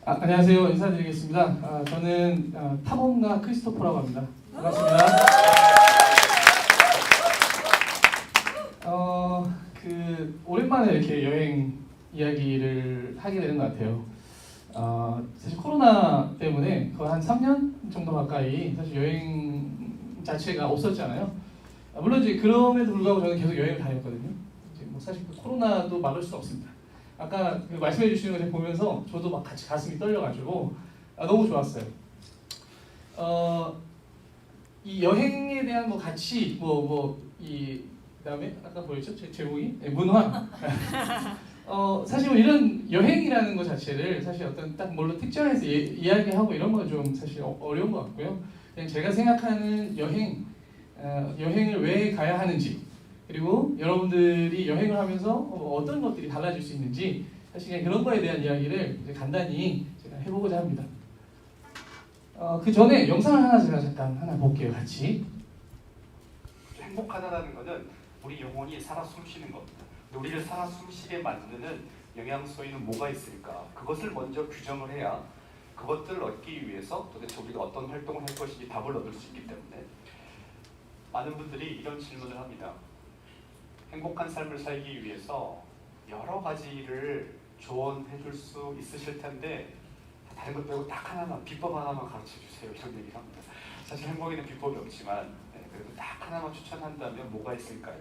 안녕하세요. 인사드리겠습니다. 저는 탐험가 크리스토퍼라고 합니다. 반갑습니다. 오랜만에 이렇게 여행 이야기를 하게 되는 것 같아요. 사실 코로나 때문에 거의 한 3년 정도 가까이 사실 여행 자체가 없었잖아요. 물론 이제 그럼에도 불구하고 저는 계속 여행을 다녔거든요. 이제 뭐 사실 그 코로나도 막을 수는 없습니다. 아까 그 말씀해 주시는 거 제가 보면서 저도 막 같이 가슴이 떨려가지고 너무 좋았어요. 이 여행에 대한 뭐 가치, 이 그다음에 아까 뭐였죠? 제목이 문화. 사실 뭐 이런 여행이라는 것 자체를 사실 어떤 딱 뭘로 특정해서 이야기하고 이런 건 좀 사실 어려운 것 같고요. 그냥 제가 생각하는 여행을 왜 가야 하는지, 그리고 여러분들이 여행을 하면서 어떤 것들이 달라질 수 있는지 사실 그냥 그런 거에 대한 이야기를 이제 간단히 제가 해보고자 합니다. 그 전에 영상을 제가 잠깐 볼게요, 같이. 행복하다라는 것은 우리 영혼이 살아 숨쉬는 겁니다. 우리를 살아 숨쉬게 만드는 영양소에는 뭐가 있을까? 그것을 먼저 규정을 해야 그것들을 얻기 위해서 도대체 우리가 어떤 활동을 할 것인지 답을 얻을 수 있기 때문에 많은 분들이 이런 질문을 합니다. 행복한 삶을 살기 위해서 여러 가지를 조언해 줄 수 있으실 텐데 다른 것 빼고 딱 하나만, 비법 하나만 가르쳐 주세요. 이런 얘기를 합니다. 사실 행복에는 비법이 없지만 그래도 딱 하나만 추천한다면 뭐가 있을까요?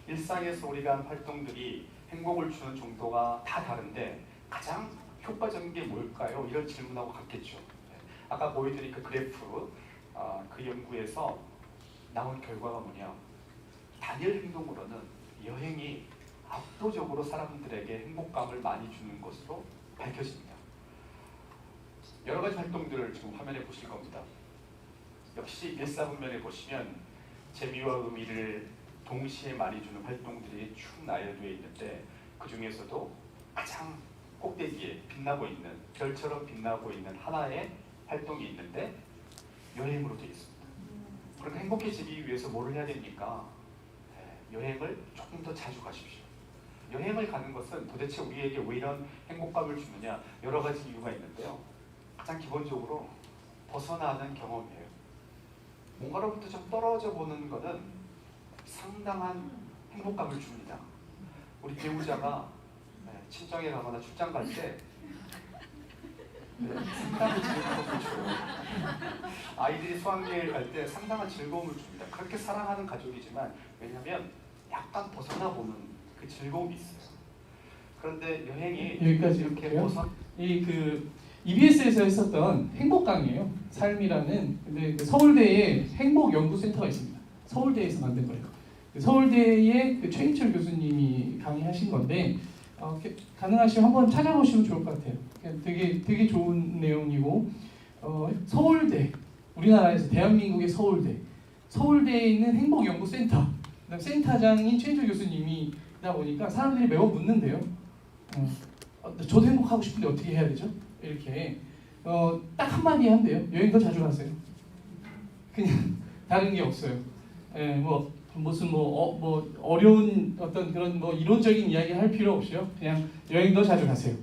일상에서 우리가 한 활동들이 행복을 주는 정도가 다 다른데 가장 효과적인 게 뭘까요? 이런 질문하고 같겠죠. 아까 보여드린 그 그래프, 그 연구에서 나온 결과가 뭐냐? 단일 행동으로는 여행이 압도적으로 사람들에게 행복감을 많이 주는 것으로 밝혀집니다. 여러 가지 활동들을 지금 화면에 보실 겁니다. 역시 일사분면에 보시면 재미와 의미를 동시에 많이 주는 활동들이 쭉 나열되어 있는데 그 중에서도 가장 꼭대기에 빛나고 있는, 별처럼 빛나고 있는 하나의 활동이 있는데 여행으로 되어 있습니다. 그러니까 행복해지기 위해서 뭘 해야 됩니까? 여행을 조금 더 자주 가십시오. 여행을 가는 것은 도대체 우리에게 왜 이런 행복감을 주느냐, 여러 가지 이유가 있는데요. 가장 기본적으로 벗어나는 경험이에요. 뭔가로부터 좀 떨어져 보는 것은 상당한 행복감을 줍니다. 우리 배우자가 친정에 가거나 출장 갈 때 상당히 즐거움을 줘요. 아이들이 수학여행을 갈 때 상당한 즐거움을 줍니다. 그렇게 사랑하는 가족이지만 왜냐하면 약간 벗어나 보는 그 즐거움이 있어요. 그런데 여행이 여기까지 이렇게 EBS에서 했었던 행복강이에요. 삶이라는. 근데 서울대에 행복연구센터가 있습니다. 서울대에서 만든 거예요. 서울대의 그 최인철 교수님이 강의하신 건데 가능하시면 한번 찾아보시면 좋을 것 같아요. 되게 좋은 내용이고 서울대, 우리나라에서 대한민국의 서울대에 있는 행복연구센터, 그다음 센터장인 최인철 교수님이다 보니까 사람들이 매번 묻는데요. 저도 행복하고 싶은데 어떻게 해야 되죠? 이렇게 딱 한마디 한대요. 여행 더 자주 가세요. 그냥 다른 게 없어요. 무슨 어려운 어떤 그런 이론적인 이야기 할 필요 없이요. 그냥 여행 더 자주 가세요.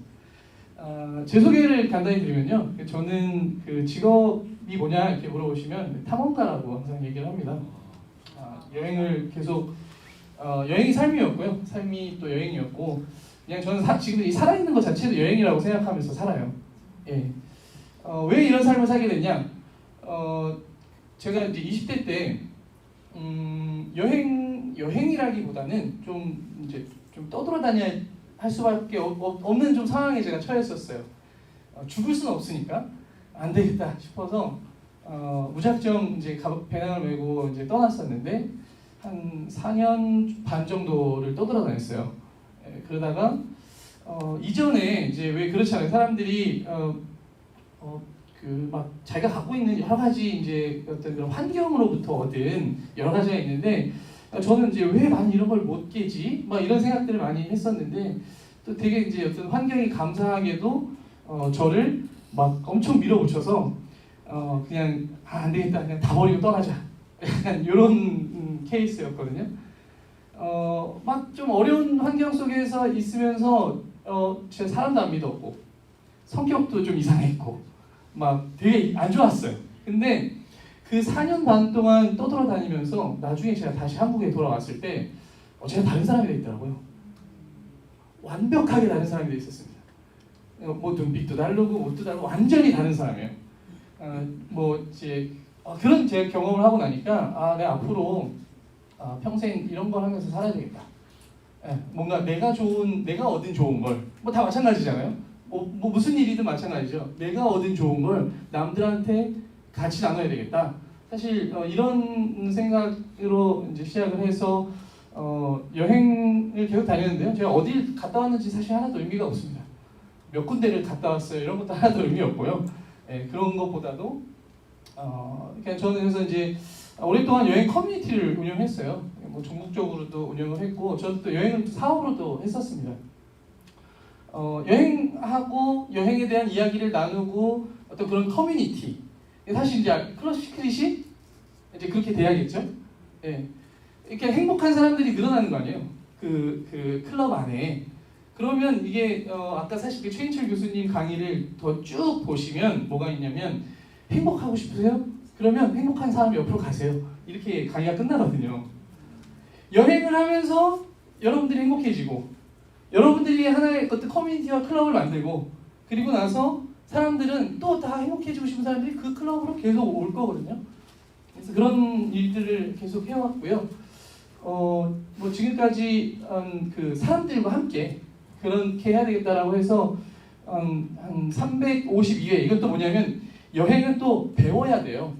제 소개를 간단히 드리면요. 저는 그 직업이 뭐냐 이렇게 물어보시면 탐험가라고 항상 얘기를 합니다. 여행을 계속 여행이 삶이었고요. 삶이 또 여행이었고 그냥 저는 지금 살아있는 것 자체도 여행이라고 생각하면서 살아요. 예. 왜 이런 삶을 살게 됐냐? 제가 이제 20대 때 여행이라기보다는 좀 떠돌아다녀야 할 수밖에 없는 좀 상황에 제가 처했었어요. 죽을 수는 없으니까 안 되겠다 싶어서 무작정 이제 배낭을 메고 이제 떠났었는데 한 4년 반 정도를 떠돌아다녔어요. 그러다가 이전에 이제 왜 그렇잖아요. 사람들이 막 자기가 갖고 있는 여러 가지 이제 어떤 그런 환경으로부터 얻은 여러 가지가 있는데 저는 이제 왜 많이 이런 걸 못 깨지? 막 이런 생각들을 많이 했었는데 또 되게 이제 어떤 환경이 감사하게도 저를 막 엄청 밀어붙여서 그냥 안 되겠다, 그냥 다 버리고 떠나자. 약간 이런 케이스였거든요. 막 좀 어려운 환경 속에서 있으면서 제 사람도 안 믿었고 성격도 좀 이상했고 막 되게 안 좋았어요. 근데 그 4년 반 동안 떠돌아다니면서 나중에 제가 다시 한국에 돌아왔을 때 제가 다른 사람이 되있더라고요. 완벽하게 다른 사람이 돼 있었습니다. 뭐 눈빛도 다르고 옷도 다르고 완전히 다른 사람이에요. 뭐 이제 그런 제 경험을 하고 나니까 내가 앞으로 평생 이런 걸 하면서 살아야 되겠다. 뭔가 내가 얻은 좋은 걸 뭐 다 마찬가지잖아요. 뭐 무슨 일이든 마찬가지죠. 내가 얻은 좋은 걸 남들한테 같이 나눠야 되겠다. 사실 이런 생각으로 이제 시작을 해서 여행을 계속 다녔는데요. 제가 어딜 갔다 왔는지 사실 하나도 의미가 없습니다. 몇 군데를 갔다 왔어요. 이런 것도 하나도 의미 없고요. 그런 것보다도 그냥 저는 그래서 이제 오랫동안 여행 커뮤니티를 운영했어요. 뭐 전국적으로도 운영을 했고 저도 또 여행을 사업으로도 했었습니다. 여행하고 여행에 대한 이야기를 나누고 어떤 그런 커뮤니티. 사실 이제 클래식 이제 그렇게 돼야겠죠. 이렇게 행복한 사람들이 늘어나는 거 아니에요. 그 클럽 안에. 그러면 이게 아까 사실 그 최인철 교수님 강의를 더 쭉 보시면 뭐가 있냐면 행복하고 싶으세요? 그러면 행복한 사람 옆으로 가세요. 이렇게 강의가 끝나거든요. 여행을 하면서 여러분들이 행복해지고 여러분들이 하나의 어떤 커뮤니티와 클럽을 만들고 그리고 나서 사람들은 또 다 행복해지고 싶은 사람들이 그 클럽으로 계속 올 거거든요. 그래서 그런 일들을 계속 해왔고요. 뭐 지금까지 그 사람들과 함께 그렇게 해야 되겠다라고 해서 한 352회 이것도 뭐냐면 여행은 또 배워야 돼요.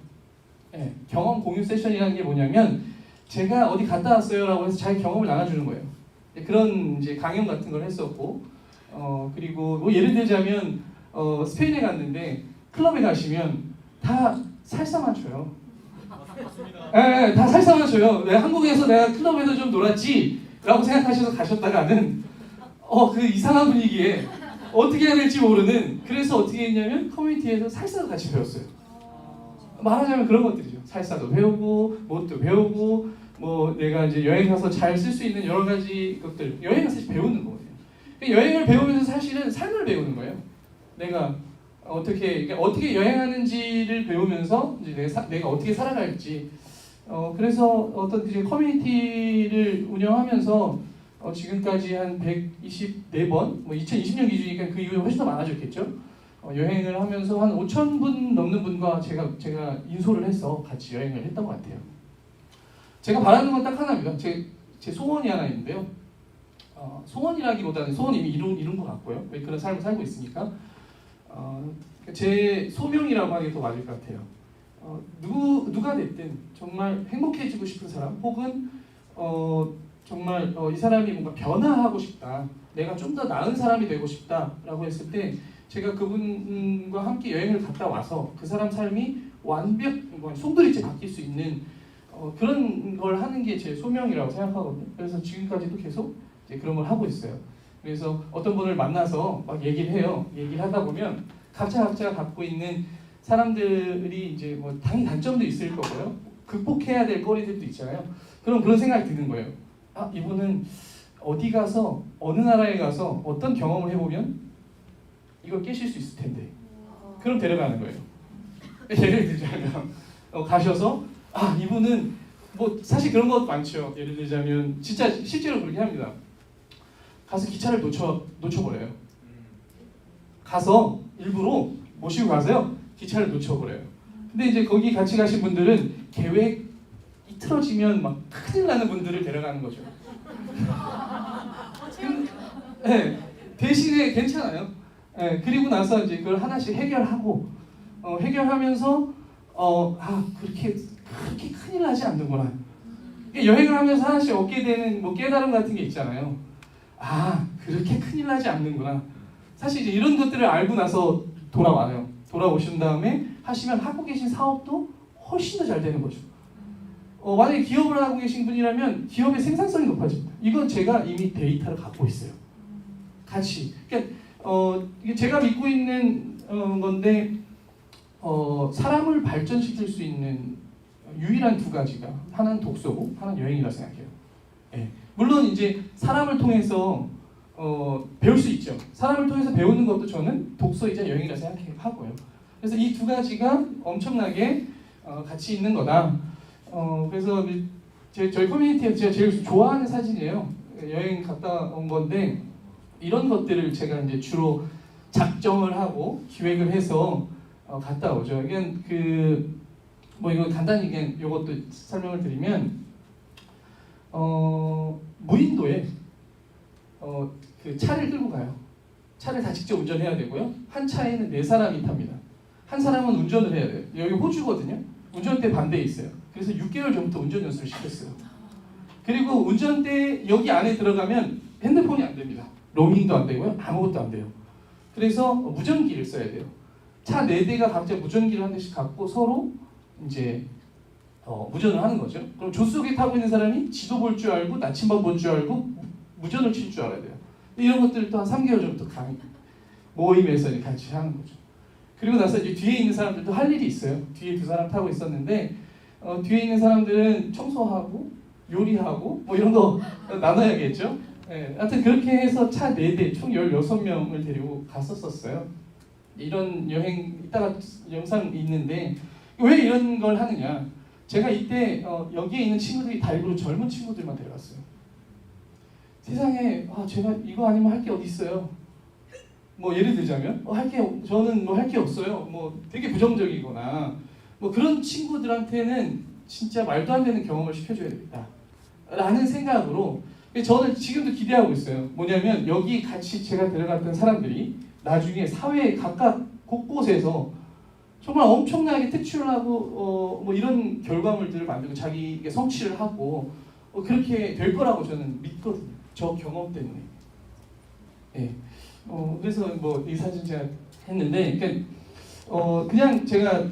경험 공유 세션이라는 게 뭐냐면 제가 어디 갔다 왔어요라고 해서 자기 경험을 나눠주는 거예요. 그런 이제 강연 같은 걸 했었고 그리고 뭐 예를 들자면 스페인에 갔는데 클럽에 가시면 다 살사만 쳐요. 다 살사만 쳐요. 내가 한국에서 내가 클럽에서 좀 놀았지라고 생각하셔서 가셨다가는 그 이상한 분위기에 어떻게 해야 될지 모르는 그래서 어떻게 했냐면 커뮤니티에서 살사도 같이 배웠어요. 말하자면 그런 것들이죠. 살사도 배우고 뭣도 배우고 뭐 내가 이제 여행 가서 잘 쓸 수 있는 여러 가지 것들 여행은 사실 배우는 거거든요. 여행을 배우면서 사실은 삶을 배우는 거예요. 내가 어떻게 여행하는지를 배우면서 이제 내가 어떻게 살아갈지 그래서 어떤 이제 커뮤니티를 운영하면서 지금까지 한 124번, 뭐 2020년 기준이니까 그 이후에 훨씬 더 많아졌겠죠. 여행을 하면서 한 5,000분 넘는 분과 제가 인솔을 해서 같이 여행을 했던 것 같아요. 제가 바라는 건 딱 하나입니다. 제 소원이 하나 있는데요. 소원이라기보다는 소원 이미 이룬 것 같고요. 왜 그런 삶을 살고 있으니까. 제 소명이라고 하는 게 더 맞을 것 같아요. 누가 됐든 정말 행복해지고 싶은 사람 혹은 정말 이 사람이 뭔가 변화하고 싶다. 내가 좀 더 나은 사람이 되고 싶다라고 했을 때 제가 그분과 함께 여행을 갔다 와서 그 사람 삶이 송두리째 바뀔 수 있는 그런 걸 하는 게 제 소명이라고 생각하거든요. 그래서 지금까지도 계속 이제 그런 걸 하고 있어요. 그래서 어떤 분을 만나서 막 얘기를 해요. 얘기를 하다 보면 각자가 갖고 있는 사람들이 이제 뭐 당연히 단점도 있을 거고요. 극복해야 될 거리들도 있잖아요. 그런 생각이 드는 거예요. 이분은 어디 가서 어느 나라에 가서 어떤 경험을 해보면 이걸 깨실 수 있을 텐데 그럼 데려가는 거예요. 예를 들자면 가셔서 이분은 뭐 사실 그런 것 많죠. 예를 들자면 진짜 실제로 그렇게 합니다. 가서 기차를 놓쳐버려요. 가서 일부러 모시고 가서요 기차를 놓쳐버려요. 근데 이제 거기 같이 가신 분들은 계획이 틀어지면 막 큰일 나는 분들을 데려가는 거죠. 대신에 괜찮아요. 그리고 나서 이제 그걸 하나씩 해결하고 해결하면서 그렇게 큰일 나지 않는구나. 여행을 하면서 하나씩 얻게 되는 뭐 깨달음 같은 게 있잖아요. 그렇게 큰일 나지 않는구나. 사실 이제 이런 것들을 알고 나서 돌아와요. 돌아오신 다음에 하시면 하고 계신 사업도 훨씬 더 잘 되는 거죠. 만약에 기업을 하고 계신 분이라면 기업의 생산성이 높아집니다. 이건 제가 이미 데이터를 갖고 있어요. 같이. 그러니까 이게 제가 믿고 있는 건데 사람을 발전시킬 수 있는 유일한 두 가지가 하나는 독서고 하나는 여행이라고 생각해요. 물론 이제 사람을 통해서 배울 수 있죠. 사람을 통해서 배우는 것도 저는 독서이자 여행이라 생각하고요. 그래서 이 두 가지가 엄청나게 같이 있는 거다. 그래서 저희 커뮤니티에서 제가 제일 좋아하는 사진이에요. 여행 갔다 온 건데 이런 것들을 제가 이제 주로 작정을 하고 기획을 해서 갔다 오죠. 이게 뭐 이거 간단히 그냥 이것도 설명을 드리면 무인도에 그 차를 끌고 가요. 차를 다 직접 운전해야 되고요. 한 차에는 4사람이 탑니다. 한 사람은 운전을 해야 돼요. 여기 호주거든요. 운전대 반대에 있어요. 그래서 6개월 전부터 운전 연수를 시켰어요. 그리고 운전대 여기 안에 들어가면 핸드폰이 안 됩니다. 로밍도 안 되고요. 아무것도 안 돼요. 그래서 무전기를 써야 돼요. 차 4대가 각자 무전기를 한 대씩 갖고 서로 이제 무전을 하는 거죠. 그럼 조수석에 타고 있는 사람이 지도 볼 줄 알고 나침반 볼 줄 알고 무전을 칠 줄 알아야 돼요. 이런 것들을 또 한 3개월 전부터 모임에서 같이 하는 거죠. 그리고 나서 이제 뒤에 있는 사람들도 할 일이 있어요. 뒤에 2사람 타고 있었는데 뒤에 있는 사람들은 청소하고 요리하고 뭐 이런 거 나눠야겠죠. 네, 하여튼 그렇게 해서 차 4대 총 16명을 데리고 갔었어요. 이런 여행 이따가 영상 있는데 왜 이런 걸 하느냐. 제가 이때 여기에 있는 친구들이 다 일부러 젊은 친구들만 데려갔어요. 세상에 제가 이거 아니면 할 게 어디 있어요. 뭐 예를 들자면 저는 뭐 할 게 없어요. 뭐 되게 부정적이거나 뭐 그런 친구들한테는 진짜 말도 안 되는 경험을 시켜줘야 되겠다 라는 생각으로 저는 지금도 기대하고 있어요. 뭐냐면 여기 같이 제가 데려갔던 사람들이 나중에 사회 각각 곳곳에서 정말 엄청나게 특출나고 뭐 이런 결과물들을 만들고 자기가 성취를 하고 그렇게 될 거라고 저는 믿거든요. 저 경험 때문에. 네. 그래서 뭐 이 사진 제가 했는데, 그러니까 그냥 제가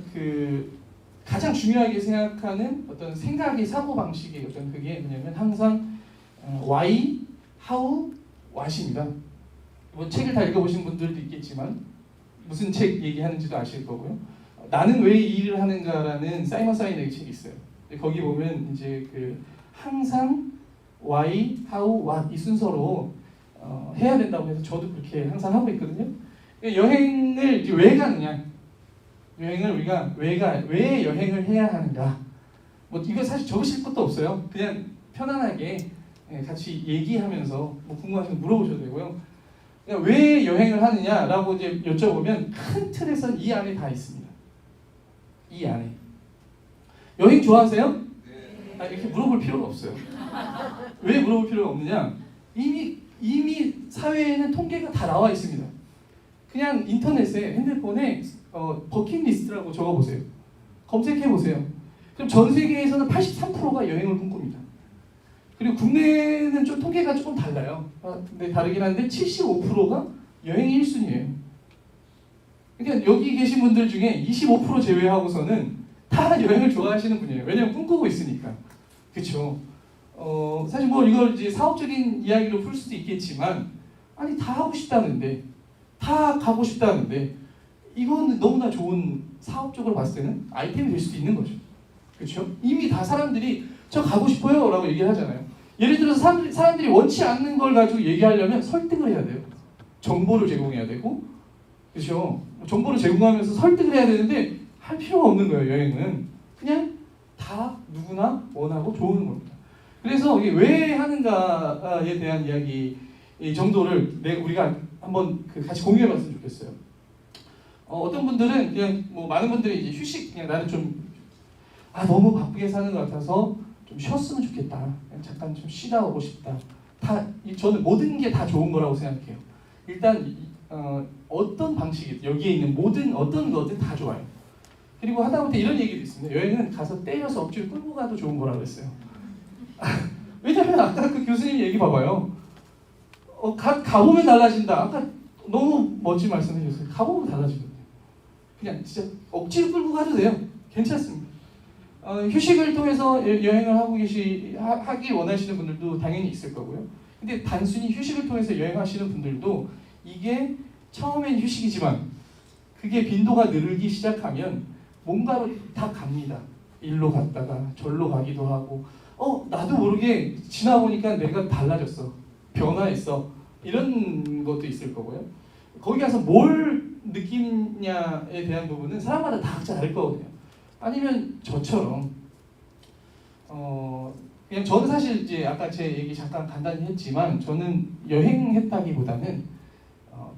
가장 중요하게 생각하는 어떤 생각의 사고 방식의 어떤 그게 뭐냐면 항상 why, how, what입니다. 뭐 책을 다 읽어보신 분들도 있겠지만 무슨 책 얘기하는지도 아실 거고요. 나는 왜 이 일을 하는가라는 사이먼 사이넥의 책이 있어요. 거기 보면 이제 항상 why, how, what 이 순서로 해야 된다고 해서 저도 그렇게 항상 하고 있거든요. 여행을 이제 왜 가느냐? 여행을 우리가 왜 여행을 해야 하는가? 뭐 이거 사실 적으실 것도 없어요. 그냥 편안하게 같이 얘기하면서 뭐 궁금하시면 물어보셔도 되고요. 그냥 왜 여행을 하느냐라고 이제 여쭤보면 큰 틀에선 이 안에 다 있습니다. 이 안에. 여행 좋아하세요? 네. 이렇게 물어볼 필요가 없어요. 왜 물어볼 필요가 없느냐? 이미 사회에는 통계가 다 나와 있습니다. 그냥 인터넷에 핸드폰에 버킷리스트라고 적어보세요. 검색해보세요. 그럼 전 세계에서는 83%가 여행을 꿈꿉니다. 그리고 국내는 좀 통계가 조금 달라요. 근데 다르긴 한데 75%가 여행이 1순위예요. 그러니까 여기 계신 분들 중에 25% 제외하고서는 다 여행을 좋아하시는 분이에요. 왜냐면 꿈꾸고 있으니까. 그렇죠? 사실 뭐 이걸 이제 사업적인 이야기로 풀 수도 있겠지만 아니 다 하고 싶다는데 다 가고 싶다는데 이거는 너무나 좋은 사업적으로 봤을 때는 아이템이 될 수도 있는 거죠. 그렇죠? 이미 다 사람들이 저 가고 싶어요 라고 얘기를 하잖아요. 예를 들어서 사람들이 원치 않는 걸 가지고 얘기하려면 설득을 해야 돼요. 정보를 제공해야 되고 그렇죠? 정보를 제공하면서 설득을 해야 되는데 할 필요가 없는 거예요. 여행은 그냥 다 누구나 원하고 좋은 겁니다. 그래서 이게 왜 하는가에 대한 이야기 이 정도를 우리가 한번 같이 공유해봤으면 좋겠어요. 어떤 분들은 그냥 뭐 많은 분들이 이제 휴식 그냥 나는 좀 너무 바쁘게 사는 것 같아서 좀 쉬었으면 좋겠다. 그냥 잠깐 좀 쉬다 오고 싶다. 저는 모든 게 다 좋은 거라고 생각해요. 일단 어떤 방식이 여기에 있는 모든 어떤 것든 다 좋아요. 그리고 하다못해 이런 얘기도 있습니다. 여행은 가서 때려서 억지로 끌고 가도 좋은 거라고 했어요. 왜냐면 아까 그 교수님 얘기 봐봐요. 가보면 달라진다. 아까 너무 멋진 말씀해 주셨어요. 가보면 달라지거든요. 그냥 진짜 억지로 끌고 가도 돼요. 괜찮습니다. 휴식을 통해서 여행을 하기 원하시는 분들도 당연히 있을 거고요. 근데 단순히 휴식을 통해서 여행하시는 분들도 이게 처음엔 휴식이지만 그게 빈도가 늘기 시작하면 뭔가로 다 갑니다. 일로 갔다가 절로 가기도 하고 나도 모르게 지나보니까 내가 달라졌어. 변화했어. 이런 것도 있을 거고요. 거기 가서 뭘 느끼냐에 대한 부분은 사람마다 다 각자 다를 거거든요. 아니면 저처럼 그냥 저는 사실 이제 아까 제 얘기 잠깐 간단히 했지만 저는 여행했다기보다는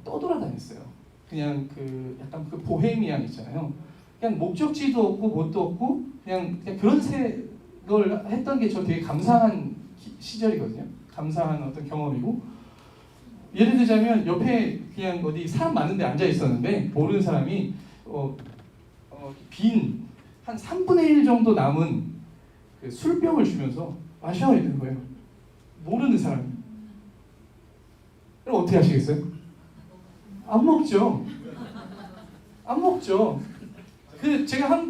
떠돌아다녔어요. 그냥 그 약간 그 보헤미안 있잖아요. 그냥 목적지도 없고 뭣도 없고 그냥 그런 걸 했던 게 저 되게 감사한 시절이거든요. 감사한 어떤 경험이고 예를 들자면 옆에 그냥 어디 사람 많은데 앉아 있었는데 모르는 사람이 빈 한 3분의 1 정도 남은 그 술병을 주면서 마셔야 되는 거예요. 모르는 사람이. 그럼 어떻게 하시겠어요? 안 먹죠. 안 먹죠. 제가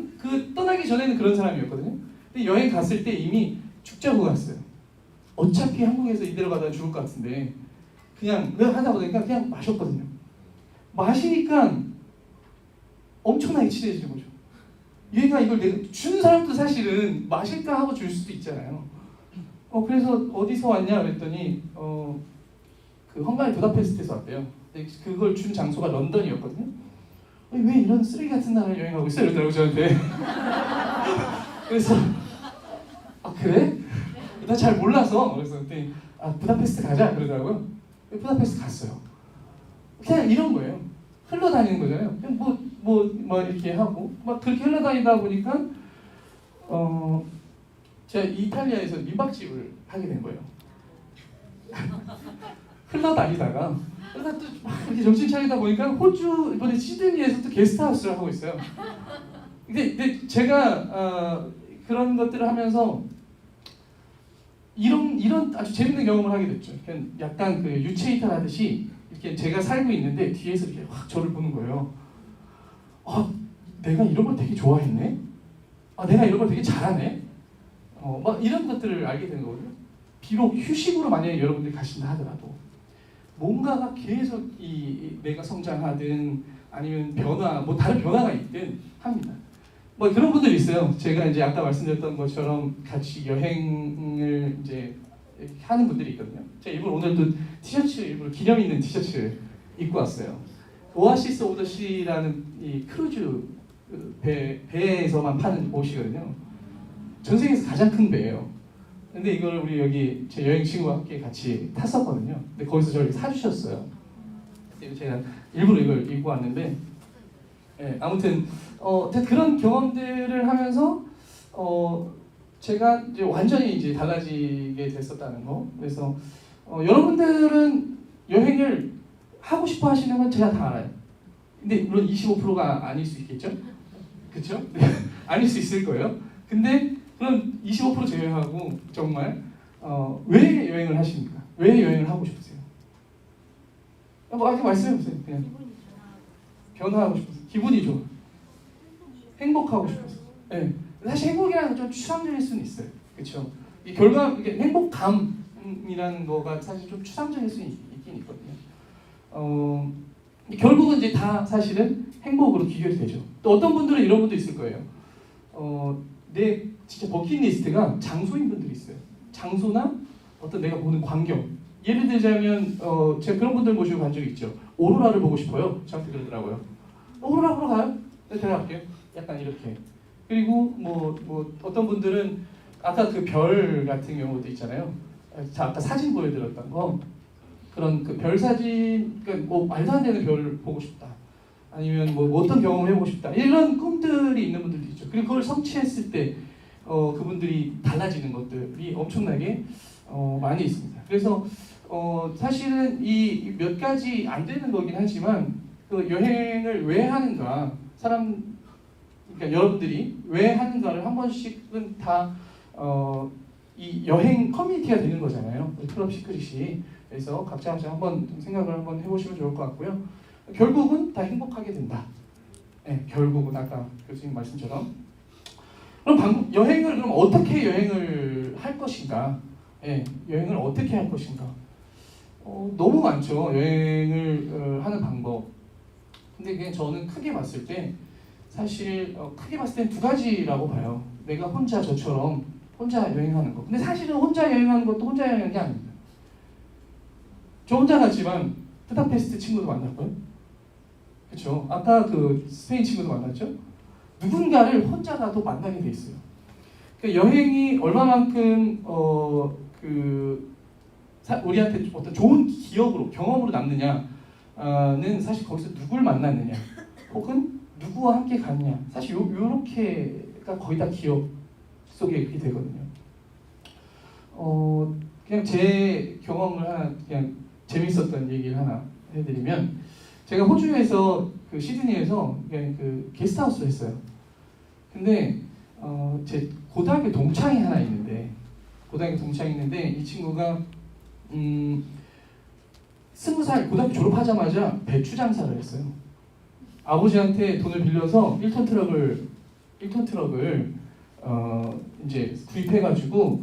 떠나기 전에는 그런 사람이었거든요. 근데 여행 갔을 때 이미 죽자고 갔어요. 어차피 한국에서 이대로 가다가 죽을 것 같은데 그냥 하다 보니까 그냥 마셨거든요. 마시니까 엄청나게 친해지는 거죠. 얘가 이걸 내가 준 사람도 사실은 마실까 하고 줄 수도 있잖아요. 그래서 어디서 왔냐 그랬더니 그 헝가리 부다페스트에서 왔대요. 근데 그걸 준 장소가 런던이었거든요. 왜 이런 쓰레기 같은 나라를 여행하고 있어? 이러더라고요 저한테. 그래서 그래? 나 잘 몰라서 그래서 그때 부다페스트 가자 그러더라고요. 부다페스트 갔어요. 그냥 이런 거예요. 흘러다니는 거잖아요. 그냥 뭐 이렇게 하고 막 그렇게 흘러다니다 보니까 제가 이탈리아에서 민박집을 하게 된 거예요. 흘러다니다가 그러다 또 막 이렇게 정신 차리다 보니까 호주 이번에 시드니에서 또 게스트하우스를 하고 있어요. 근데 제가 그런 것들을 하면서 이런 아주 재밌는 경험을 하게 됐죠. 약간 그 유체이탈하듯이 이렇게 제가 살고 있는데 뒤에서 이렇게 확 저를 보는 거예요. 내가 이런 걸 되게 좋아했네. 내가 이런 걸 되게 잘하네. 막 이런 것들을 알게 되는 거거든요. 비록 휴식으로 만약에 여러분들이 가신다 하더라도 뭔가가 계속 내가 성장하든 아니면 뭐 다른 변화가 있든 합니다. 뭐 그런 분들이 있어요. 제가 이제 아까 말씀드렸던 것처럼 같이 여행을 이제 하는 분들이 있거든요. 제가 일부러 오늘도 티셔츠 일부러 기념 있는 티셔츠 입고 왔어요. 오아시스 오브 더 시라는 이 크루즈 배에서만 파는 옷이거든요. 전 세계에서 가장 큰 배예요. 근데 이걸 우리 여기 제 여행 친구와 함께 같이 탔었거든요. 근데 거기서 저를 사주셨어요. 제가 일부러 이걸 입고 왔는데, 아무튼 그런 경험들을 하면서 제가 이제 완전히 이제 달라지게 됐었다는 거. 그래서 여러분들은 여행을 하고 싶어 하시는 건 제가 다 알아요. 근데 물론 25%가 아닐 수 있겠죠? 그렇죠? 아닐 수 있을 거예요. 근데 그럼 25% 제외하고 정말 왜 여행을 하십니까? 왜 여행을 하고 싶으세요? 아직 말씀해 보세요. 그냥 변화하고 싶어서, 기분이 좋아, 행복하고 싶어서. 네. 사실 행복이라는 건 좀 추상적일 수는 있어요. 그렇죠? 이 이게 행복감이라는 거가 사실 좀 추상적일 수 있긴 있거든요. 결국은 이제 다 사실은 행복으로 귀결이 되죠. 또 어떤 분들은 이런 분도 있을 거예요. 내 진짜 버킷리스트가 장소인 분들이 있어요. 장소나 어떤 내가 보는 광경. 예를 들자면 제가 그런 분들 모시고 간 적이 있죠. 오로라를 보고 싶어요. 저한테 그러더라고요. 오로라 보러 가요? 네, 데려갈게요. 약간 이렇게. 그리고 뭐 어떤 분들은 아까 그 별 같은 경우도 있잖아요. 아까 사진 보여드렸던 거. 그런 그 별 사진, 그러니까 뭐 말도 안 되는 별을 보고 싶다. 아니면 뭐 어떤 경험을 해보고 싶다. 이런 꿈들이 있는 분들도 있죠. 그리고 그걸 성취했을 때 그분들이 달라지는 것들이 엄청나게 많이 있습니다. 그래서 사실은 이 몇 가지 안 되는 거긴 하지만 그 여행을 왜 하는가, 그러니까 여러분들이 왜 하는가를 한 번씩은 다 이 여행 커뮤니티가 되는 거잖아요. 클럽 시크릿이. 그래서 각자 한번 생각을 한번 해보시면 좋을 것 같고요. 결국은 다 행복하게 된다. 네, 결국은 아까 교수님 말씀처럼. 그럼 여행을 그럼 어떻게 여행을 할 것인가? 네, 여행을 어떻게 할 것인가? 너무 많죠. 여행을 하는 방법. 근데 그냥 저는 크게 봤을 때 사실 크게 봤을 때 두 가지라고 봐요. 내가 혼자 저처럼 혼자 여행하는 거. 근데 사실은 혼자 여행하는 것도 혼자 여행하는 게 아닙니다. 저 혼자 갔지만 부다페스트 친구도 만났고요. 그렇죠? 아까 그 스페인 친구도 만났죠? 누군가를 혼자 가도 만나게 돼 있어요. 그러니까 여행이 얼마만큼 우리한테 어떤 좋은 기억으로 경험으로 남느냐는 사실 거기서 누굴 만났느냐 혹은 누구와 함께 갔냐 사실 요렇게가 거의 다 기억 속에 그렇게 되거든요. 그냥 제 경험을 하나 그냥 재밌었던 얘기를 하나 해드리면 제가 호주에서 그 시드니에서 그냥 그 게스트하우스를 했어요. 근데 제 고등학교 동창이 하나 있는데 이 친구가 20살 고등학교 졸업하자마자 배추 장사를 했어요. 아버지한테 돈을 빌려서 1톤 트럭을 이제 구입해가지고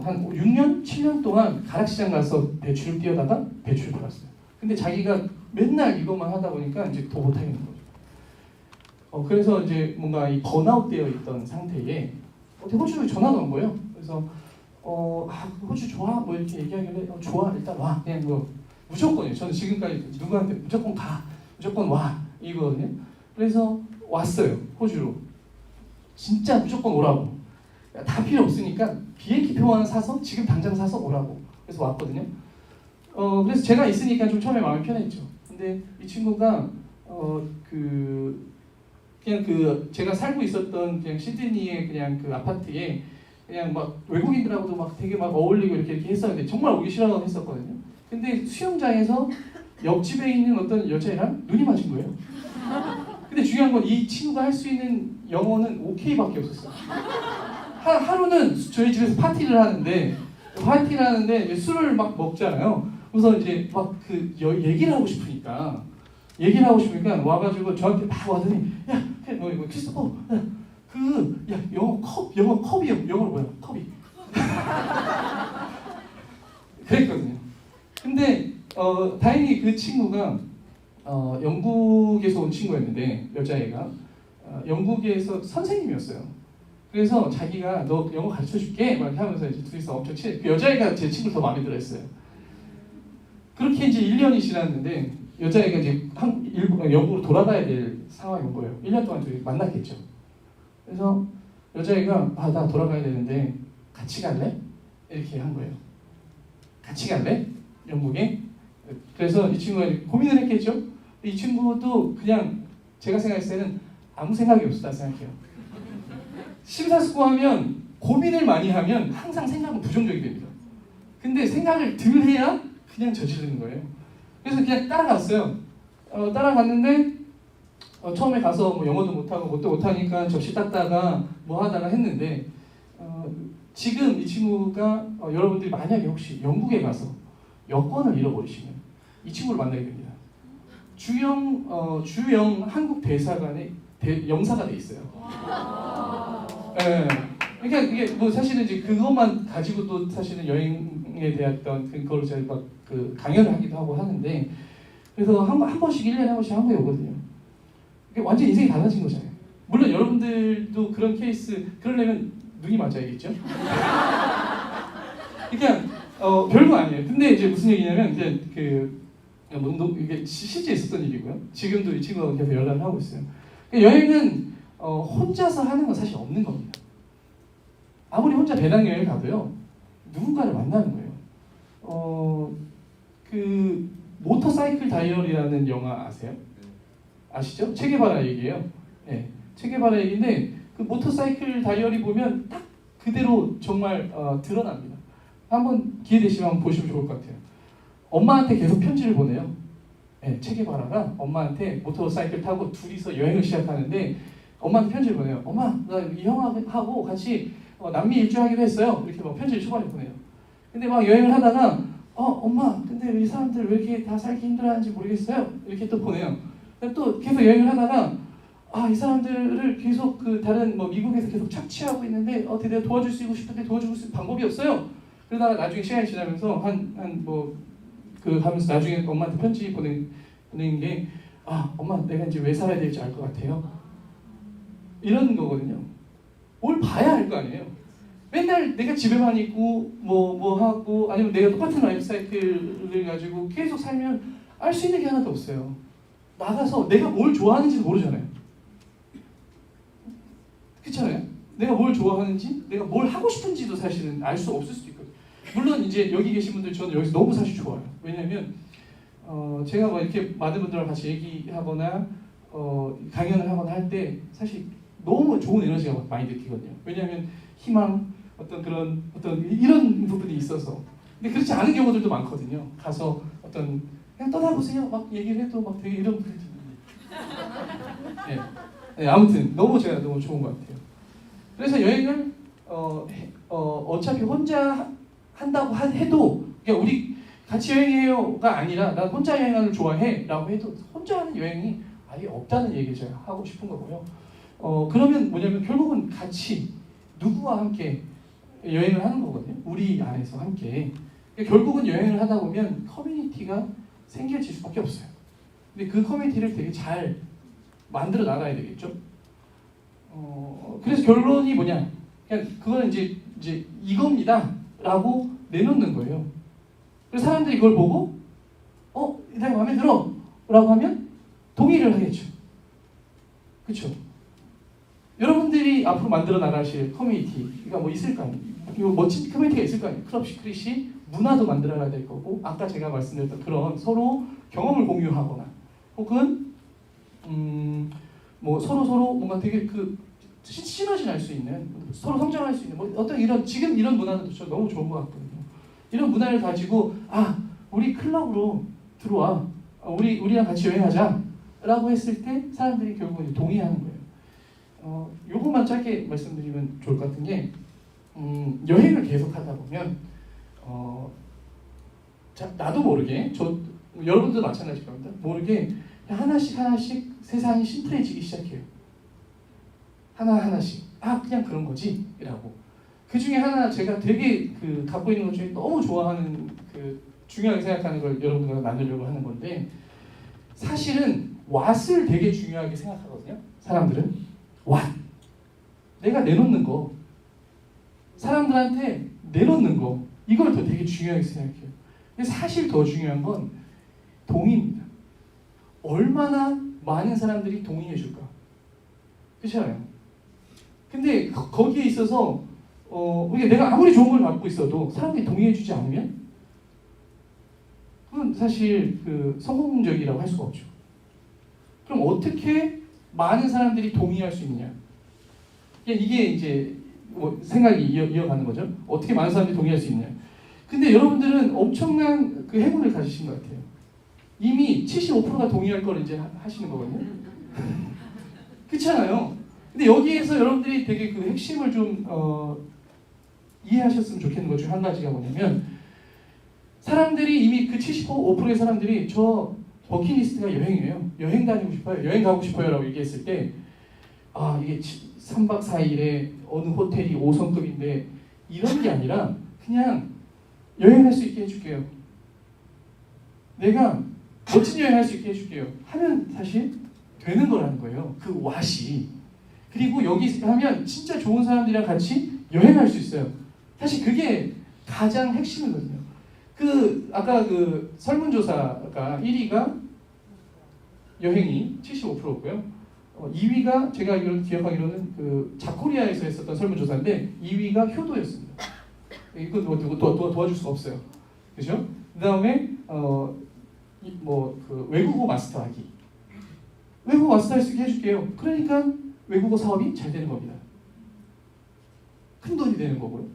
한 6년, 7년 동안 가락시장 가서 배추를 띄어다가 배추를 팔았어요. 근데 자기가 맨날 이것만 하다 보니까 이제 더 못하겠는 거죠. 그래서 이제 뭔가 이 번아웃 되어 있던 상태에 어떻게 호주로 전화가 온 거예요. 그래서 호주 좋아? 뭐 이렇게 얘기하길래 좋아 일단 와 그냥 뭐 무조건이에요. 저는 지금까지 누구한테 무조건 가 무조건 와 이거거든요. 그래서 왔어요 호주로. 진짜 무조건 오라고. 다 필요 없으니까 비행기 표 하나 사서 지금 당장 사서 오라고. 그래서 왔거든요. 그래서 제가 있으니까 좀 처음에 마음이 편했죠. 근데 이 친구가 그냥 제가 살고 있었던 그냥 시드니의 그냥 그 아파트에 그냥 막 외국인들하고도 막 되게 막 어울리고 이렇게 했었는데 정말 오기 싫어했었거든요. 근데 수영장에서 옆집에 있는 어떤 여자애랑 눈이 맞은 거예요. 근데 중요한 건 이 친구가 할 수 있는 영어는 오케이밖에 없었어요. 하루는 저희 집에서 파티를 하는데 이제 술을 막 먹잖아요. 그래서 이제 막 얘기를 하고 싶으니까 와가지고 저한테 막 와더니 야, 너 이거 크리스토퍼, 야 영어 컵이요. 영어로 뭐야? 컵이. 그랬거든요. 근데 다행히 그 친구가 영국에서 온 친구였는데 여자애가 영국에서 선생님이었어요. 그래서 자기가 너 영어 가르쳐 줄게 막 하면서 이제 둘이서 엄청 친해. 그 여자애가 제 친구를 더 마음에 들어했어요. 그렇게 이제 1년이 지났는데 여자애가 이제 영국으로 돌아가야 될 상황이 온 거예요. 1년 동안 둘이 만났겠죠. 그래서 여자애가 나 돌아가야 되는데 같이 갈래? 이렇게 한 거예요. 같이 갈래? 영국에? 그래서 이 친구가 고민을 했겠죠. 이 친구도 그냥 제가 생각했을 때는 아무 생각이 없었다 생각해요. 심사숙고하면 고민을 많이 하면 항상 생각은 부정적이 됩니다. 근데 생각을 덜 해야 그냥 저지르는 거예요. 그래서 그냥 따라갔어요. 따라갔는데 처음에 가서 뭐 영어도 못하고 뭣도 못하니까 접시 닦다가 뭐 하다가 했는데 지금 이 친구가 여러분들이 만약에 혹시 영국에 가서 여권을 잃어버리시면 이 친구를 만나게 됩니다. 주영 한국 대사관에 영사가 돼 있어요. 예. 그러니까 이게 뭐 사실은 이제 그것만 가지고도 사실은 여행에 대한 그걸 제가 막 강연을 하기도 하고 하는데 그래서 한 번씩 1년에 한 번씩 한국에 오거든요. 이게 완전 인생이 달라진 거잖아요. 물론 여러분들도 그런 케이스 그러려면 눈이 맞아야겠죠. 그러니까 별거 아니에요. 근데 이제 무슨 얘기냐면 이제 이게 실제 있었던 일이고요. 지금도 이 친구가 계속 연락을 하고 있어요. 그러니까 여행은 혼자서 하는 건 사실 없는 겁니다. 아무리 혼자 배낭여행 가도요 누군가를 만나는 거예요. 그 모터사이클 다이어리라는 영화 아세요? 아시죠? 체게바라 얘기예요. 네, 체게바라 얘기인데 그 모터사이클 다이어리 보면 딱 그대로 정말 드러납니다. 한번 기회 되시면 한번 보시면 좋을 것 같아요. 엄마한테 계속 편지를 보내요. 네, 체게바라가 엄마한테 모터사이클 타고 둘이서 여행을 시작하는데 엄마한테 편지를 보내요. 엄마, 나 이 형하고 같이 남미 일주하기로 했어요. 이렇게 막 편지를 초반에 보내요. 근데 막 여행을 하다가 엄마, 근데 이 사람들 왜 이렇게 다 살기 힘들어하는지 모르겠어요. 이렇게 또 보내요. 또 계속 여행을 하다가 이 사람들을 계속 다른 미국에서 계속 착취하고 있는데 내가 도와줄 수 있고 싶은데 도와줄 수 있는 방법이 없어요. 그러다가 나중에 시간이 지나면서 하면서 나중에 엄마한테 편지 보낸 게 엄마 내가 이제 왜 살아야 될지 알 것 같아요. 이런 거거든요. 뭘 봐야 할 거 아니에요. 맨날 내가 집에만 있고 뭐 하고 아니면 내가 똑같은 라이프 사이클을 가지고 계속 살면 알 수 있는 게 하나도 없어요. 나가서 내가 뭘 좋아하는지도 모르잖아요. 그렇잖아요. 내가 뭘 좋아하는지, 내가 뭘 하고 싶은지도 사실은 알 수 없을 수도 있거든요. 물론 이제 여기 계신 분들 저는 여기서 너무 사실 좋아요. 왜냐면 제가 뭐 이렇게 많은 분들과 같이 얘기하거나 강연을 하거나 할 때 사실 너무 좋은 에너지가 많이 느끼거든요. 왜냐하면 희망, 어떤 이런 부분이 있어서. 근데 그렇지 않은 경우들도 많거든요. 가서 그냥 떠나보세요. 막 얘기를 해도 막 되게 이런 분들이 네, 아무튼 제가 너무 좋은 것 같아요. 그래서 여행을 어차피 혼자 한다고 해도 그냥 우리 같이 여행해요가 아니라 난 혼자 여행하는 걸 좋아해라고 해도 혼자 하는 여행이 아예 없다는 얘기를 제가 하고 싶은 거고요. 그러면 뭐냐면 결국은 같이 누구와 함께 여행을 하는 거거든요. 우리 안에서 함께. 결국은 여행을 하다 보면 커뮤니티가 생겨질 수밖에 없어요. 근데 그 커뮤니티를 되게 잘 만들어 나가야 되겠죠. 그래서 결론이 뭐냐? 그냥 그거는 이제 이겁니다라고 내놓는 거예요. 그래서 사람들이 그걸 보고 내가 마음에 들어라고 하면 동의를 하겠죠. 그렇죠? 여러분들이 앞으로 만들어 나가실 커뮤니티가 뭐 있을 거 아니에요. 멋진 커뮤니티가 있을 거 아니에요. 클럽 시크릿이 문화도 만들어야 될 거고 아까 제가 말씀드렸던 그런 서로 경험을 공유하거나 혹은 뭐 서로 뭔가 되게 시너지 날 수 있는 서로 성장할 수 있는 뭐 어떤 지금 이런 문화는 저 너무 좋은 것 같거든요. 이런 문화를 가지고 우리 클럽으로 들어와 우리랑 같이 여행하자라고 했을 때 사람들이 결국은 동의하는 거예요. 요것만 짧게 말씀드리면 좋을 것 같은 게 여행을 계속 하다 보면 나도 모르게 여러분들도 마찬가지일 겁니다. 모르게 하나씩 세상이 심플해지기 시작해요. 하나씩 그냥 그런 거지 라고. 그 중에 하나 제가 되게 갖고 있는 것 중에 너무 좋아하는 중요하게 생각하는 걸 여러분들과 나누려고 하는 건데 사실은 왓을 되게 중요하게 생각하거든요. 사람들은 왓 내가 내놓는 거 사람들한테 내놓는 거 이걸 더 되게 중요하게 생각해요. 근데 사실 더 중요한 건 동의입니다. 얼마나 많은 사람들이 동의해 줄까? 그렇잖아요. 근데 거기에 있어서 내가 아무리 좋은 걸 갖고 있어도 사람들이 동의해 주지 않으면 그건 사실 성공적이라고 할 수가 없죠. 그럼 어떻게 많은 사람들이 동의할 수 있느냐? 이게 이제 생각이 이어가는 거죠. 어떻게 많은 사람들이 동의할 수 있느냐? 근데 여러분들은 엄청난 행운을 가지신 것 같아요. 이미 75%가 동의할 걸 이제 하시는 거거든요. 그렇잖아요. 근데 여기에서 여러분들이 되게 핵심을 좀 이해하셨으면 좋겠는 것 중 한 가지가 뭐냐면 사람들이 이미 75%의 사람들이 저 버킷리스트가 여행이에요. 여행 다니고 싶어요. 여행 가고 싶어요 라고 얘기했을 때 이게 3박 4일에 어느 호텔이 5성급인데 이런 게 아니라 그냥 여행할 수 있게 해줄게요. 내가 멋진 여행할 수 있게 해줄게요. 하면 사실 되는 거라는 거예요. 그 왓이. 그리고 여기 하면 진짜 좋은 사람들이랑 같이 여행할 수 있어요. 사실 그게 가장 핵심이거든요. 아까 설문조사가 1위가 여행이 75%였고요. 2위가 제가 기억하기로는 자코리아에서 했었던 설문조사인데 2위가 효도였습니다. 이거 누구 도와줄 수가 없어요. 그죠? 그 다음에 외국어 마스터하기. 외국어 마스터할 수 있게 해줄게요. 그러니까 외국어 사업이 잘 되는 겁니다. 큰 돈이 되는 거고요.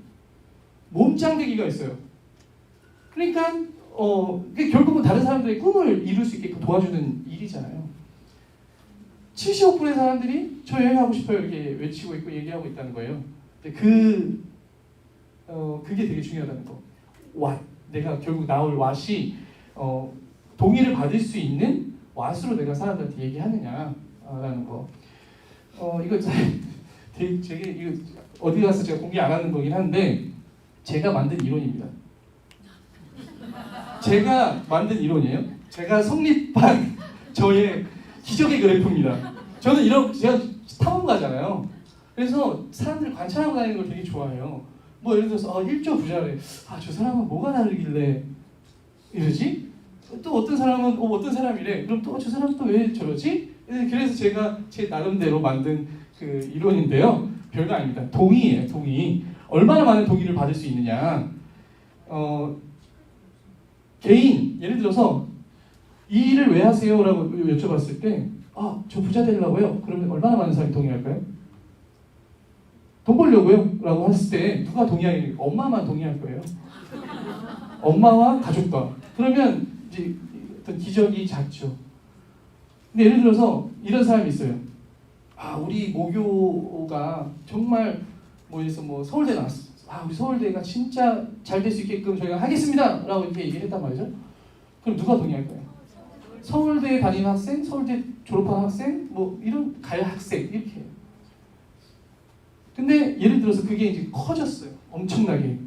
몸짱되기가 있어요. 그러니까 결국은 다른 사람들의 꿈을 이룰 수 있게 도와주는 일이잖아요. 75%의 사람들이 저 여행하고 싶어요 이렇게 외치고 있고 얘기하고 있다는 거예요. 근데 그게 되게 중요하다는 거. 내가 결국 나올 왓이 동의를 받을 수 있는 왓으로 내가 사람들한테 얘기하느냐라는 거. 이거 되게 이거 어디 가서 제가 공개 안 하는 거긴 한데 제가 만든 이론입니다. 제가 만든 이론이에요. 제가 성립한 저의 기적의 그래프입니다. 저는 제가 탐험가잖아요. 그래서 사람들 관찰하고 다니는 걸 되게 좋아해요. 뭐 예를 들어서 1조 부자래. 저 사람은 뭐가 다르길래 이러지? 또 어떤 사람은 어떤 사람이래. 그럼 또 저 사람 또 왜 저러지? 그래서 제가 제 나름대로 만든 그 이론인데요. 별거 아닙니다. 동의예요. 동의. 얼마나 많은 동의를 받을 수 있느냐. 개인 예를 들어서 이 일을 왜 하세요? 라고 여쭤봤을 때 저 부자 되려고요. 그러면 얼마나 많은 사람이 동의할까요? 돈 벌려고요? 라고 했을 때 누가 동의하겠어요? 엄마만 동의할 거예요. 엄마와 가족과. 그러면 이제 어떤 기적이 작죠. 근데 예를 들어서 이런 사람이 있어요. 우리 모교가 정말 뭐 서울대 나왔어. 우리 서울대가 진짜 잘 될 수 있게끔 저희가 하겠습니다. 라고 이렇게 얘기를 했단 말이죠. 그럼 누가 동의할 거예요? 서울대에 다니는 학생, 서울대 졸업한 학생, 뭐 이런 갈 학생 이렇게. 근데 예를 들어서 그게 이제 커졌어요. 엄청나게.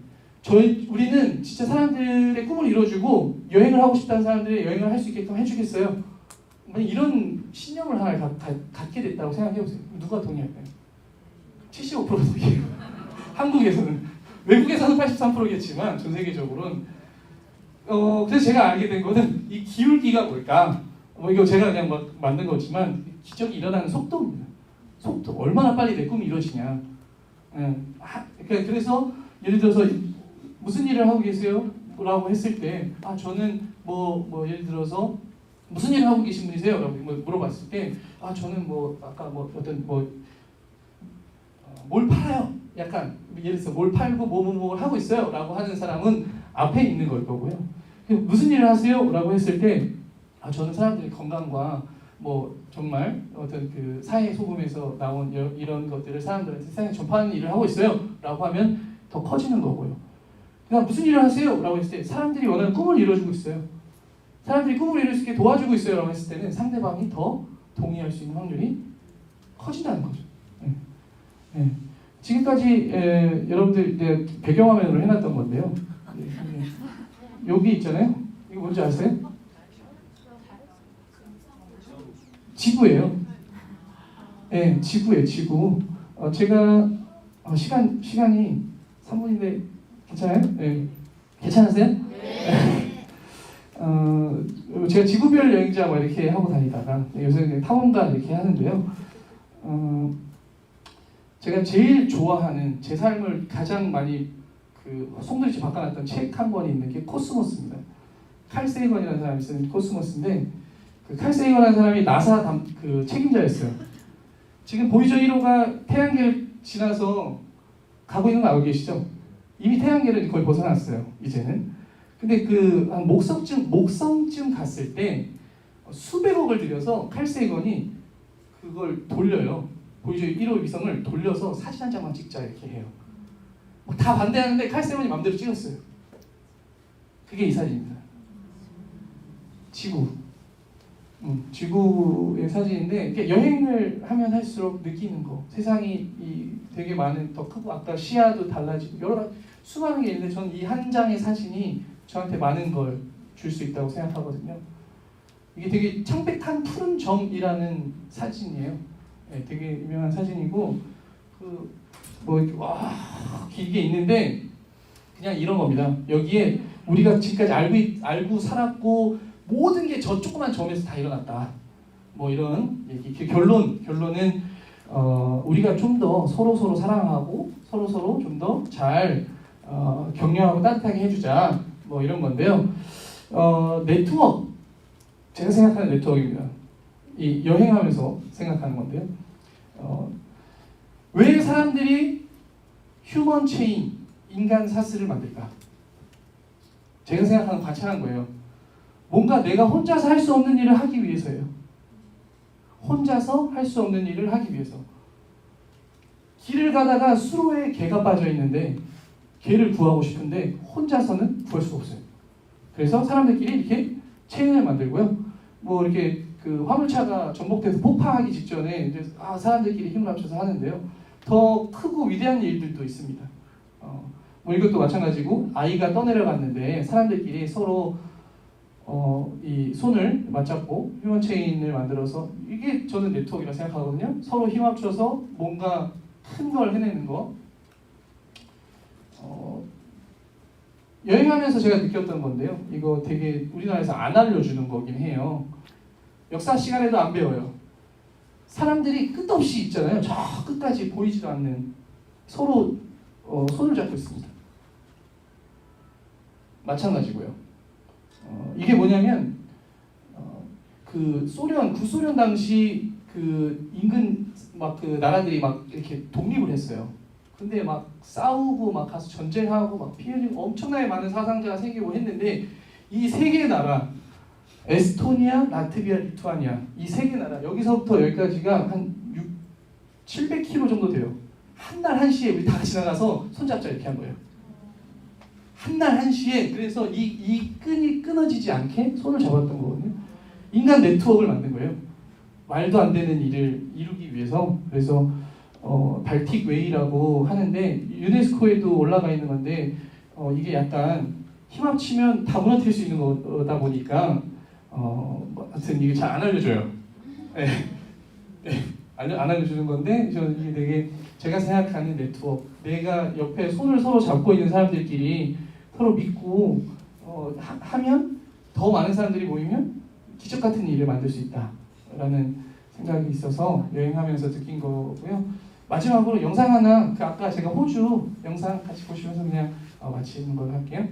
우리는 진짜 사람들의 꿈을 이뤄주고 여행을 하고 싶다는 사람들이 여행을 할 수 있게끔 해주겠어요. 이런 신념을 하나 갖게 됐다고 생각해보세요. 누가 동의할까요? 75%가 동의해요. 한국에서는. 외국에서는 83%겠지만 전 세계적으로는. 그래서 제가 알게 된 거는 이 기울기가 뭘까? 이거 제가 그냥 막 만든 거지만 기적이 일어나는 속도입니다. 속도. 얼마나 빨리 내 꿈이 이루어지냐. 그래서 예를 들어서 무슨 일을 하고 계세요? 라고 했을 때 저는 예를 들어서 무슨 일을 하고 계신 분이세요? 라고 물어봤을 때 저는 아까 뭘 팔아요? 약간 예를 들어서 뭘 팔고 뭘 하고 있어요? 라고 하는 사람은 앞에 있는 걸 거고요. 무슨 일을 하세요? 라고 했을 때 저는 사람들의 건강과 정말 어떤 그 사회 소금에서 나온 이런 것들을 사람들한테 세상에 전파하는 일을 하고 있어요. 라고 하면 더 커지는 거고요. 그냥 무슨 일을 하세요? 라고 했을 때 사람들이 원하는 꿈을 이뤄주고 있어요. 사람들이 꿈을 이룰 수 있게 도와주고 있어요. 라고 했을 때는 상대방이 더 동의할 수 있는 확률이 커진다는 거죠. 네. 지금까지 여러분들 배경화면으로 해놨던 건데요. 여기 있잖아요. 이거 뭔지 아세요? 지구예요. 네, 지구예요. 지구. 제가 시간이 3분인데 괜찮아요? 네. 괜찮으세요? 네. 제가 지구별 여행자 이렇게 하고 다니다가 요새 탐험가 이렇게 하는데요. 제가 제일 좋아하는 제 삶을 가장 많이 송두리째 바꿔놨던 책 한 권이 있는 게 코스모스입니다. 칼 세이건이라는 사람이 쓴 코스모스인데 칼 세이건이라는 사람이 나사 책임자였어요. 지금 보이저 1호가 태양계를 지나서 가고 있는 거 알고 계시죠? 이미 태양계를 거의 벗어났어요. 이제는. 근데 한 목성쯤 갔을 때 수백억을 들여서 칼 세이건이 그걸 돌려요. 보이저 1호 위성을 돌려서 사진 한 장만 찍자 이렇게 해요. 다 반대하는데 칼 세이건이 마음대로 찍었어요. 그게 이 사진입니다. 지구의 사진인데 여행을 하면 할수록 느끼는 거, 세상이 되게 더 크고 아까 시야도 달라지고 여러 가지 수많은 게 있는데 저는 이 한 장의 사진이 저한테 많은 걸 줄 수 있다고 생각하거든요. 이게 되게 창백한 푸른 점이라는 사진이에요. 네, 되게 유명한 사진이고 이렇게 길게 있는데 그냥 이런 겁니다. 여기에 우리가 지금까지 알고 살았고 모든 게 저 조그만 점에서 다 일어났다. 이런 얘기. 결론은 우리가 좀 더 서로 사랑하고 서로 좀 더 잘 격려하고 따뜻하게 해주자. 이런 건데요. 네트워크. 제가 생각하는 네트워크입니다. 이 여행하면서 생각하는 건데요. 왜 사람들이 휴먼 체인, 인간 사슬을 만들까? 제가 생각하는 관찰한 거예요. 뭔가 내가 혼자서 할 수 없는 일을 하기 위해서예요. 혼자서 할 수 없는 일을 하기 위해서. 길을 가다가 수로에 개가 빠져 있는데 개를 구하고 싶은데 혼자서는 구할 수가 없어요. 그래서 사람들끼리 이렇게 체인을 만들고요. 이렇게 화물차가 전복돼서 폭파하기 직전에 이제 사람들끼리 힘을 합쳐서 하는데요. 더 크고 위대한 일들도 있습니다. 이것도 마찬가지고 아이가 떠내려갔는데 사람들끼리 서로 이 손을 맞잡고 휴먼 체인을 만들어서 이게 저는 네트워크라고 생각하거든요. 서로 힘 합쳐서 뭔가 큰 걸 해내는 거. 여행하면서 제가 느꼈던 건데요. 이거 되게 우리나라에서 안 알려주는 거긴 해요. 역사 시간에도 안 배워요. 사람들이 끝없이 있잖아요. 저 끝까지 보이지도 않는 서로 손을 잡고 있습니다. 마찬가지고요. 이게 뭐냐면 그 구소련 당시 그 인근 막 그 나라들이 막 이렇게 독립을 했어요. 근데 막 싸우고 막 가서 전쟁하고 막 피해 흘리고 엄청나게 많은 사상자가 생기고 했는데 이 세 개의 나라 에스토니아, 라트비아, 리투아니아 이 세 개 나라 여기서부터 여기까지가 한 700km 정도 돼요. 한 날 한시에 우리 다 같이 나가서 손잡자 이렇게 한 거예요. 한 날 한시에 그래서 이 끈이 끊어지지 않게 손을 잡았던 거거든요. 인간 네트워크를 만든 거예요. 말도 안 되는 일을 이루기 위해서. 그래서 발틱 웨이라고 하는데 유네스코에도 올라가 있는 건데 이게 약간 힘 합치면 다 무너뜨릴 수 있는 거다 보니까 하여튼 이게 잘 안 알려줘요. 네. 네. 안 알려주는 건데 저는 이게 되게 제가 생각하는 네트워크, 내가 옆에 손을 서로 잡고 있는 사람들끼리 서로 믿고 하면 더 많은 사람들이 모이면 기적 같은 일을 만들 수 있다라는 생각이 있어서 여행하면서 느낀 거고요. 마지막으로 영상 하나, 아까 제가 호주 영상 같이 보시면서 그냥 마치는 걸로 할게요.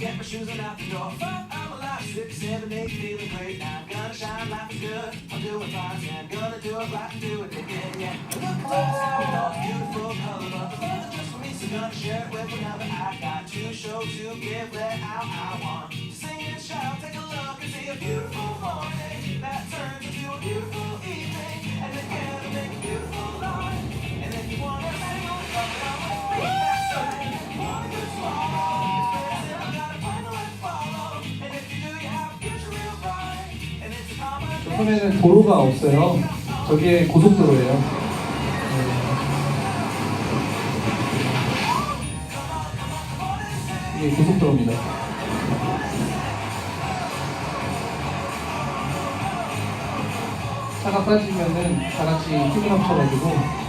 Get my shoes and out the door. 5, I'm alive. 6, 7, 8, feeling great. Now I'm gonna shine, life is good. I'm doing fine, and I'm gonna do it right and do it again, yeah. Look at those how beautiful color of the love just for me, so gonna share it with another. I got to show to give that out I want. To sing and shout, take a look and see a beautiful morning that turns into a beautiful evening, and together make a beautiful life. And if you wanna sing on, come down with me. That's right. If you wanna go small. 조선에는 도로가 없어요. 저게 고속도로예요. 이게 고속도로입니다. 차가 빠지면은 다 같이 힘을 합쳐가지고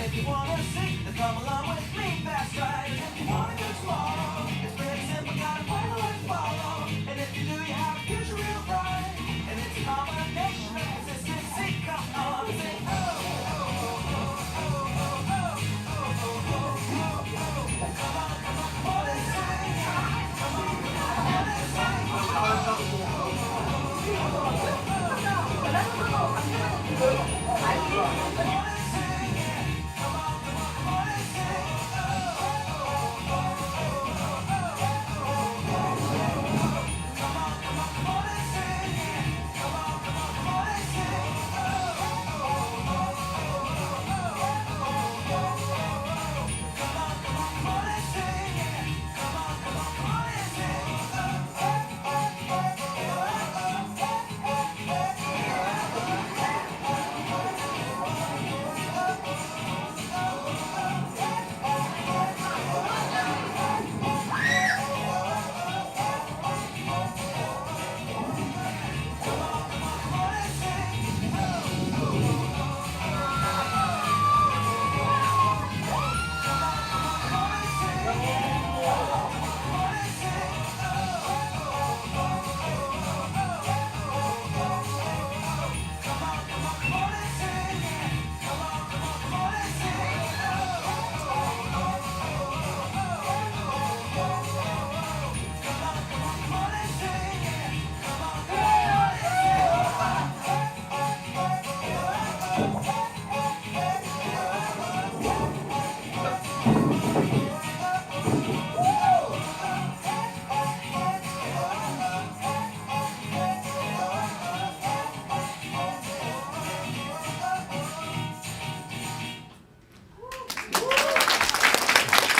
If you wanna sing, then come along with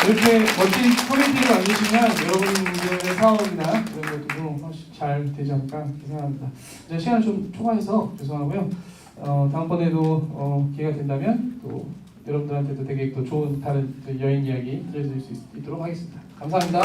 이렇게 멋진 커뮤니티를 만드시면 여러분들의 사업이나 이런 것들도 훨씬 잘 되지 않을까 생각합니다. 이제 시간 좀 초과해서 죄송하고요. 다음번에도 기회가 된다면 또 여러분들한테도 되게 또 좋은 다른 여행 이야기 들려드릴 수 있도록 하겠습니다. 감사합니다.